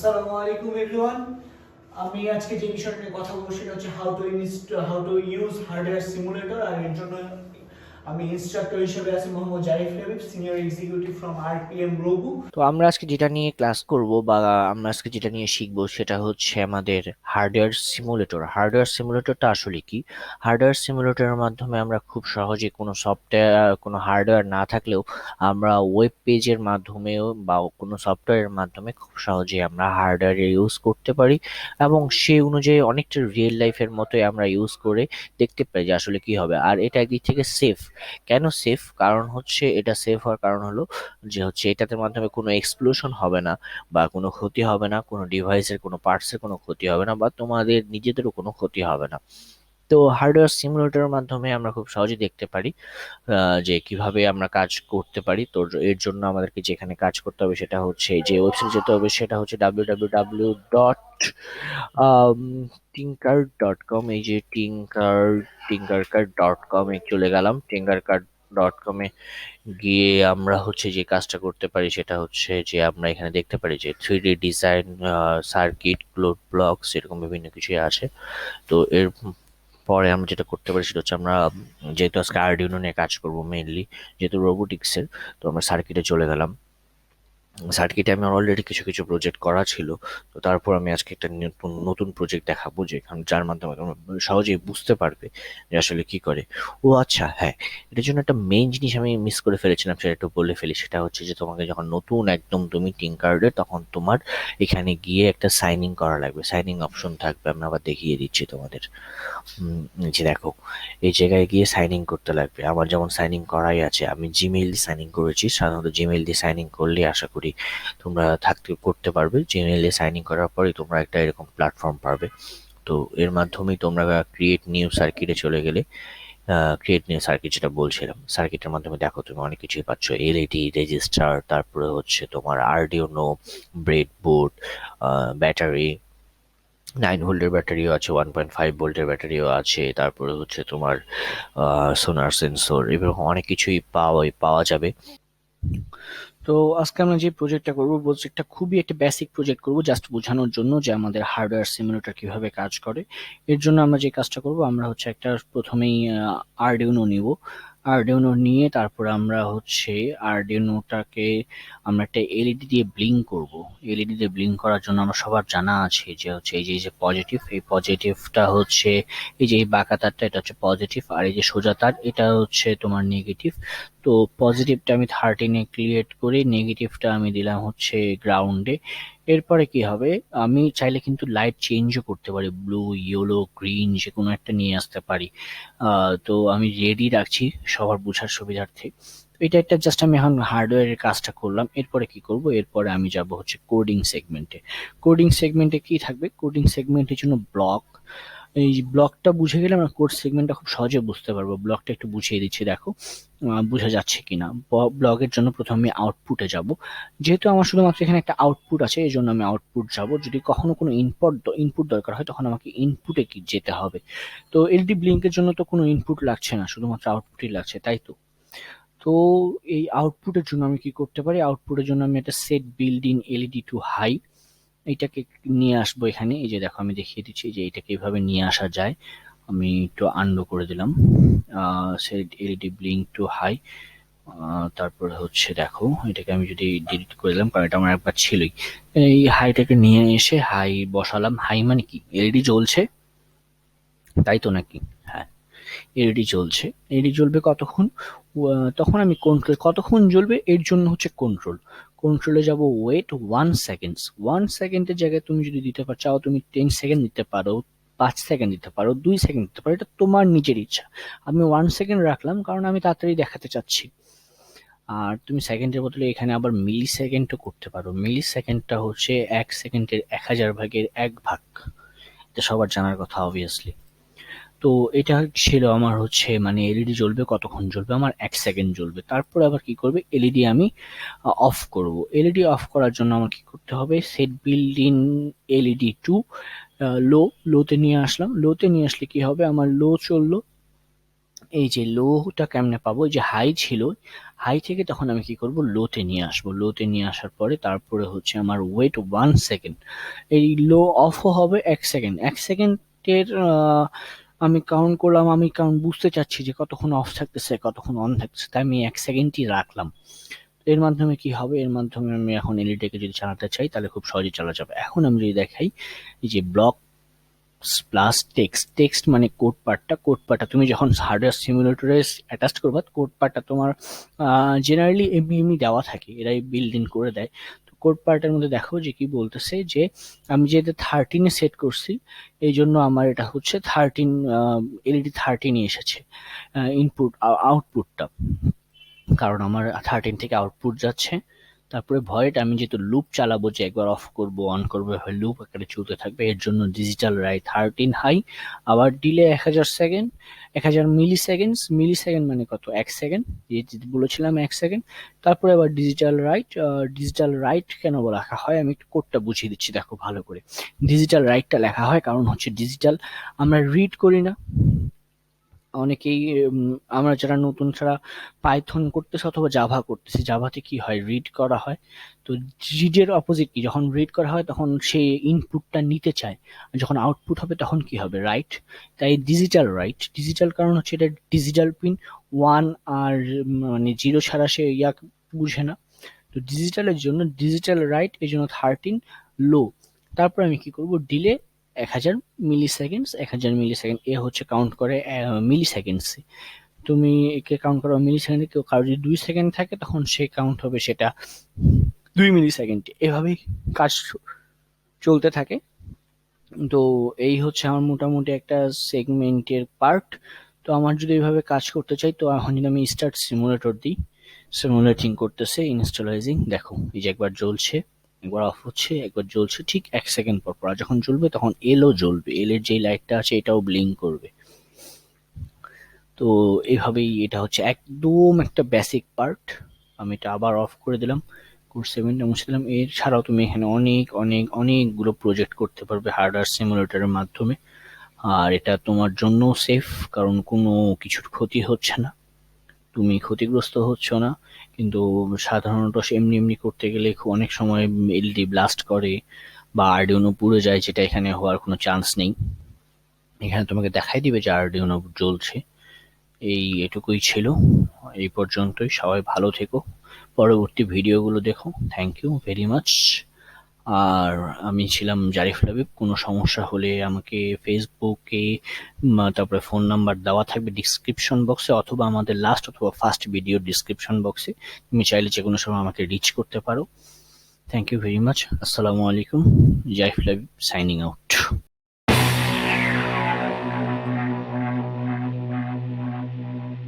আসসালামু আলাইকুম এভরিওয়ান। আমি আজকে যে বিষয়টা নিয়ে কথা বলবো সেটা হচ্ছে how to use hardware simulator. আর এর জন্য আমি ইনস্ট্রাক্টর হিসেবে আছি Mohammad Zarif Habib, senior executive from RPM Robu. তো আমরা আজকে যেটা নিয়ে ক্লাস করব বা আমরা আজকে যেটা নিয়ে শিখবো সেটা হচ্ছে আমাদের হার্ডওয়্যার সিমুলেটর। হার্ডওয়্যার সিমুলেটরটা আসলে কি? হার্ডওয়্যার সিমুলেটরের মাধ্যমে আমরা খুব সহজে কোনো সফটওয়্যার, কোনো হার্ডওয়্যার না থাকলেও আমরা ওয়েব পেজের মাধ্যমেও বা কোনো সফটওয়্যারের মাধ্যমে খুব সহজে আমরা হার্ডওয়্যার ইউজ করতে পারি এবং সেই অনুযায়ী অনেকটা রিয়েল লাইফের মতোই আমরা ইউজ করে দেখতে পারি যে আসলে কি হবে। আর এটা একদিক থেকে সেফ। কেন সেফ? কারণ হচ্ছে এটা সেফ হওয়ার কারণ হলো যে হচ্ছে এটাতে মাধ্যমে কোনো এক্সপ্লোশন হবে না বা কোনো ক্ষতি হবে না, কোনো ডিভাইসের কোনো পার্টসের কোনো ক্ষতি হবে না বা তোমাদের নিজেদেরও কোনো ক্ষতি হবে না। তো হার্ডওয়্যার সিমুলেটরের মাধ্যমে আমরা খুব সহজে দেখতে পারি যে কিভাবে আমরা কাজ করতে পারি। তো এর জন্য আমাদেরকে যেখানে কাজ করতে হবে সেটা হচ্ছে, যে ওয়েবসাইট যেতে হবে সেটা হচ্ছে www.tinker.com। এই যে tinkercad.com এ চলে গেলাম। tinkercad.com এ গিয়ে আমরা হচ্ছে যে কাজটা করতে পারি সেটা হচ্ছে যে আমরা এখানে দেখতে পারি যে 3D design, circuit, load blocks, এরকম বিভিন্ন কিছুই আছে। তো এর পরে আমরা যেটা করতে পারি সেটা হচ্ছে আমরা যেহেতু আজকে আরডিনো নিয়ে কাজ করব মেইনলি, যেহেতু রোবোটিক্সের, তো আমরা সার্কিটে চলে গেলাম। সার্কিটে আমার অলরেডি কিছু কিছু প্রজেক্ট করা ছিল। তো তারপর আমি আজকে একটা নতুন নতুন প্রজেক্ট দেখাবো যেখানে যার মাধ্যমে তোমরা সহজেই বুঝতে পারবে যে আসলে কি করে। ও আচ্ছা, হ্যাঁ, এটার জন্য একটা মেইন জিনিস আমি মিস করে ফেলেছিলাম, সেটা একটু বলে ফেলি। সেটা হচ্ছে যে তোমাকে যখন নতুন একদম তুমি টিঙ্কার্ডে, তখন তোমার এখানে গিয়ে একটা সাইন ইন করা লাগবে, সাইন ইন অপশন থাকবে। আমি আবার দেখিয়ে দিচ্ছি তোমাদের। যে দেখো, এই জায়গায় গিয়ে সাইন ইন করতে লাগবে। আমার যেমন সাইন ইন করাই আছে, আমি জিমেইল দিয়ে সাইন ইন করেছি। সাধারণত জিমেইল দিয়ে সাইন ইন করলে আশা করি তোমরা করতে পারবে। জিমেইল দিয়ে সাইন ইন করার পরে তোমরা একটা এরকম প্ল্যাটফর্ম পাবে। তো এর মাধ্যমেই তোমরা ক্রিয়েট নিউ সার্কিটে চলে গেলে, ক্রিয়েট নিউ সার্কিট যেটা বলছিলাম, সার্কিটের মাধ্যমে দেখো তুমি অনেক কিছুই পাচ্ছ। এলইডি, রেজিস্টার, তারপরে হচ্ছে তোমার আরডিনো, ব্রেডবোর্ড, ব্যাটারি, 9 ভোল্টের ব্যাটারিও আছে, 1.5 ভোল্টের ব্যাটারিও আছে, তারপরে হচ্ছে তোমার সোনার সেন্সর, এরকম অনেক কিছুই পাওয়া যাবে। তো আজকে আমরা যে প্রজেক্টটা করব, প্রজেক্টটা খুবই একটা বেসিক প্রজেক্ট করব, জাস্ট বোঝানোর জন্য যে আমাদের হার্ডওয়্যার সিমুলেটর কিভাবে কাজ করে। এর জন্য আমরা যে কাজটা করব, আমরা হচ্ছে একটা প্রথমেই আরডিনো নিব। আরডিনো নিয়ে তারপর আমরা হচ্ছে আরডিনোটাকে আমরা একটা এলইডি দিয়ে ব্লিঙ্ক করব। এলইডি দিয়ে ব্লিঙ্ক করার জন্য আমরা সবার জানা আছে যে হচ্ছে এই যে পজিটিভ, এই পজিটিভটা হচ্ছে এই যে এই বাঁকা তারটা, এটা হচ্ছে পজিটিভ, আর এই যে সোজা তার এটা হচ্ছে তোমার নেগেটিভ। তো পজিটিভটা আমি 13-এ ক্রিয়েট করে নেগেটিভটা আমি দিলাম হচ্ছে গ্রাউন্ডে। এরপরে কি হবে, আমি চাইলে কিন্তু লাইট চেঞ্জও করতে পারি, ব্লু, ইয়েলো, গ্রিন যে কোনো একটা নিয়ে আসতে পারি। তো আমি রেডি রাখছি সবার বোঝার সুবিধার্থে। এটা একটা জাস্ট আমি এখন হার্ডওয়্যারের কাজটা করলাম। এরপরে কি করব, এরপরে আমি যাব হচ্ছে কোডিং সেগমেন্টে। কোডিং সেগমেন্টে কি থাকবে, কোডিং সেগমেন্টের জন্য ব্লক। এই ব্লকটা বুঝে গেলে আমরা কোড সেগমেন্টটা খুব সহজে বুঝতে পারবো। ব্লকটা একটু বুঝিয়ে দিচ্ছি, দেখো বোঝা যাচ্ছে কিনা। ব্লগের জন্য প্রথমে আমি আউটপুটে যাব। যেহেতু আমার শুধুমাত্র এখানে একটা আউটপুট আছে, এই জন্য আমি আউটপুট যাব। যদি কখনো কোনো ইনপুট দরকার হয় তখন আমাকে ইনপুটে কি যেতে হবে। তো এলইডি ব্লিঙ্কের জন্য তো কোনো ইনপুট লাগছে না, শুধুমাত্র আউটপুটই লাগছে, তাই তো। তো এই আউটপুটের জন্য আমি কি করতে পারি, আউটপুটের জন্য আমি একটা set build in LED to high, এইটাকে নিয়ে আসবো এখানে। এই যে দেখো আমি দেখিয়ে দিচ্ছি যে এটাকে এইভাবে নিয়ে আসা যায়। আমি একটু আন্ডু করে দিলাম, set LED blink to high. তারপরে হচ্ছে দেখো এটাকে আমি যদি ডিলিট করে দিলাম, কারণ এটা আমার একবার ছিলই। এই হাইটাকে নিয়ে এসে হাই বসালাম। হাই মানে কি, এলইডি জ্বলছে, তাই তো নাকি? হ্যাঁ, এলইডি জ্বলছে। এলইডি জ্বলবে কতক্ষণ, তখন আমি কন্ট্রোল, কতক্ষণ জ্বলবে এর জন্য হচ্ছে কন্ট্রোল। কন্ট্রোলে যাব, ওয়েট 1 সেকেন্ড। 1 সেকেন্ডের জায়গায় তুমি যদি দিতে চাও তুমি 10 সেকেন্ড দিতে পারো, 5 সেকেন্ড দিতে পারো, 2 সেকেন্ড দিতে পারো, এটা তোমার নিজের ইচ্ছা। আমি 1 সেকেন্ড রাখলাম কারণ আমি তাড়াতাড়ি দেখাতে চাচ্ছি। আর তুমি সেকেন্ডের বদলে এখানে আবার মিলি সেকেন্ডও করতে পারো। মিলি সেকেন্ডটা হচ্ছে 1 সেকেন্ডের 1000 ভাগের 1 ভাগ। এটা সবার জানার কথা অবভিয়াসলি। তো এটা ছিল আমার হচ্ছে মানে এলইডি জ্বলবে কতক্ষণ, জ্বলবে আমার 1 সেকেন্ড জ্বলবে। তারপর আবার কি করবে, এলইডি আমি অফ করব। এলইডি অফ করার জন্য আমার কি করতে হবে, set build in LED to low. লোতে নিয়ে আসলাম। লোতে নিয়ে আসলে কি হবে, আমার লো চললো। এই যে লোটা কেমনে পাবো, এই যে হাই ছিল, হাই থেকে তখন আমি কি করব, লোতে নিয়ে আসবো। লোতে নিয়ে আসার পরে তারপরে হচ্ছে আমার ওয়েট 1 সেকেন্ড, এই লো অফও হবে 1 সেকেন্ড। 1 সেকেন্ডের আমি কাউন্ট করলাম, আমি কারণ বুঝতে চাচ্ছি যে কতক্ষণ অফ থাকতেছে কতক্ষণ অন থাকতেছে, তাই আমি 1 সেকেন্ডই রাখলাম। এর মাধ্যমে কি হবে, এর মাধ্যমে আমি এখন এলইডিটাকে যদি চালাতে চাই তাহলে খুব সহজে চালা যাবে। এখন আমি যদি দেখাই, এই যে ব্লক প্লাস টেক্সট, টেক্সট মানে কোড পার্টটা, কোড পার্টটা তুমি যখন হার্ডওয়্যার সিমুলেটরে অ্যাটাচ করবা, কোড পার্টটা তোমার জেনারেলি এমনি দেওয়া থাকে, এরাই বিল্ড ইন করে দেয়। তো কোড পার্টের মধ্যে দেখো যে কি বলতেছে, যে আমি যেহেতু 13-এ সেট করছি, এই জন্য আমার এটা হচ্ছে 13, এলইডি 13-ই এসেছে ইনপুট আউটপুটটা, কারণ আমার 13 থেকে আউটপুট যাচ্ছে। তারপরে ভয়েড আমি যেহেতু লুপ চালাবো, যে একবার অফ করব অন করবো, লুপ আকারে চলতে থাকবে, এর জন্য ডিজিটাল রাইট 13 হাই, আবার ডিলে 1000 সেকেন্ড, 1000 মিলি সেকেন্ড। মিলি সেকেন্ড মানে কত, 1 সেকেন্ড, বলেছিলাম 1 সেকেন্ড। তারপরে আবার ডিজিটাল রাইট। ডিজিটাল রাইট কেন লেখা হয় আমি একটু কোডটা বুঝিয়ে দিচ্ছি, দেখো ভালো করে। ডিজিটাল রাইটটা লেখা হয় কারণ হচ্ছে ডিজিটাল আমরা রিড করি না অনেকেই, আমরা যারা নতুন ছাড়া পাইথন করতেছে অথবা জাভা করতেছে, জাভাতে কি হয়, রিড করা হয়। তো রিডের অপোজিট কি, যখন রিড করা হয় তখন সে ইনপুটটা নিতে চায়, আর যখন আউটপুট হবে তখন কি হবে, রাইট। তাই ডিজিটাল রাইট, ডিজিটাল কারণ হচ্ছে এটা ডিজিটাল পিন, 1 আর মানে 0 ছাড়া সে বুঝে না। তো ডিজিটালের জন্য ডিজিটাল রাইট, এই জন্য 13 লো। তারপর আমি কি করব, ডিলে 1000 মিলি সেকেন্ড, 1000 মিলি সেকেন্ড এ হচ্ছে কাউন্ট করে মিলি সেকেন্ডসে। তুমি একে কাউন্ট করো মিলি সেকেন্ডে, কেউ কারো যদি 2 সেকেন্ড থাকে তখন সে কাউন্ট হবে সেটা 2 মিলি সেকেন্ড। এভাবেই কাজ চলতে থাকে। তো এই হচ্ছে আমার মোটামুটি একটা সেগমেন্টের পার্ট। তো আমার যদি এইভাবে কাজ করতে চাই, তো এখন যদি আমি স্টার্ট সিমুলেটর দিই, সিমুলেটিং করতেছে, ইনস্টলাইজিং, দেখো এই যে একবার জ্বলছে, একবার অফ হচ্ছে, একবার জ্বলছে, ঠিক 1 সেকেন্ড পর পর। আর যখন জ্বলবে তখন এলও জ্বলবে, এলের যেই লাইটটা আছে এটাও ব্লিঙ্ক করবে। তো এইভাবেই এটা হচ্ছে একদম একটা বেসিক পার্ট। আমি এটা আবার অফ করে দিলাম, কোড 7টা মুছে দিলাম। এছাড়াও তুমি এখানে অনেক অনেক অনেকগুলো প্রজেক্ট করতে পারবে হার্ডওয়্যার সিমুলেটরের মাধ্যমে। আর এটা তোমার জন্য সেফ, কারণ কোনো কিছুর ক্ষতি হচ্ছে না, তুমি ক্ষতিগ্রস্ত হচ্ছ না। কিন্তু সাধারণত এমনি এমনি করতে গেলে অনেক সময় এলইডি ব্লাস্ট করে বা আর্ডিনো পুড়ে যায়, যেটা এখানে হওয়ার কোনো চান্স নেই। এখানে তোমাকে দেখাই দিবে যে আর্ডিনো জ্বলছে। এটুকুই ছিল, এই পর্যন্তই। সবাই ভালো থেকো, পরবর্তী ভিডিওগুলো দেখো। Thank you very much. আর আমি ছিলাম জারিফ লাবিব। কোনো সমস্যা হলে আমাকে ফেসবুকে, তারপরে ফোন নাম্বার দেওয়া থাকবে ডিসক্রিপশন বক্সে, অথবা আমাদের লাস্ট অথবা ফার্স্ট ভিডিও ডিসক্রিপশন বক্সে, তুমি চাইলে যে কোনো সময় আমাকে রিচ করতে পারো। Thank you very much. আসসালামু আলাইকুম। Zarif Labib signing out.